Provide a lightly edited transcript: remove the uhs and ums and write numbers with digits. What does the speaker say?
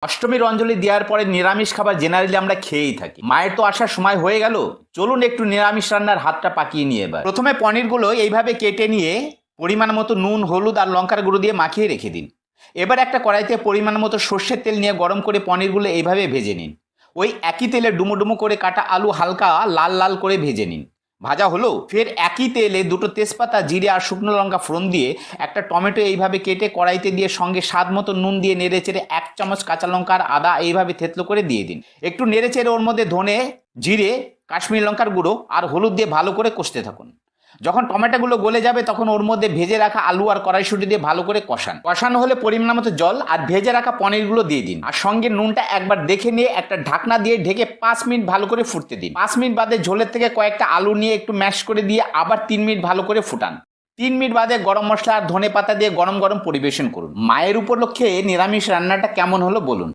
অষ্টমীর অঞ্জলি দেওয়ার পরে নিরামিষ খাবার জেনারেলি আমরা খেয়েই থাকি। মায়ের তো আসার সময় হয়ে গেল, চলুন একটু নিরামিষ রান্নার হাতটা পাকিয়ে নিয়ে এবার। প্রথমে পনিরগুলো এইভাবে কেটে নিয়ে পরিমাণ মতো নুন, হলুদ আর লঙ্কার গুঁড়ো দিয়ে মাখিয়ে রেখে দিন। এবার একটা কড়াইতে পরিমাণ মতো সর্ষের তেল নিয়ে গরম করে পনিরগুলো এইভাবে ভেজে নিন। ওই একই তেলে ডুমো ডুমো করে কাটা আলু হালকা লাল লাল করে ভেজে নিন। ভাজা হলো, ফের একই তেলে দুটো তেজপাতা, জিরে আর শুকনো লঙ্কা ফোড়ন দিয়ে একটা টমেটো এইভাবে কেটে কড়াইতে দিয়ে সঙ্গে স্বাদ মতো নুন দিয়ে নেড়ে চেড়ে 1 চামচ কাঁচা লঙ্কা আর আদা এইভাবে থেতলো করে দিয়ে দিন। একটু নেড়ে চেড়ে ওর মধ্যে ধনে, জিরে, কাশ্মীরি লঙ্কার গুঁড়ো আর হলুদ দিয়ে ভালো করে কষতে থাকুন। যখন টমেটোগুলো গলে যাবে তখন ওর মধ্যে ভেজে রাখা আলু আর কড়াইশুঁটি দিয়ে ভালো করে কষানো হলে পরিমাণ মতো জল আর ভেজে রাখা পনিরগুলো দিয়ে দিন। আর সঙ্গে নুনটা একবার দেখে নিয়ে একটা ঢাকনা দিয়ে ঢেকে 5 মিনিট ভালো করে ফুটতে দিন। 5 মিনিট বাদে ঝোলের থেকে কয়েকটা আলু নিয়ে একটু ম্যাশ করে দিয়ে আবার 3 মিনিট ভালো করে ফুটান। 3 মিনিট বাদে গরম মশলা আর ধনে পাতা দিয়ে গরম গরম পরিবেশন করুন। মায়ের উপলক্ষে নিরামিষ রান্নাটা কেমন হলো বলুন।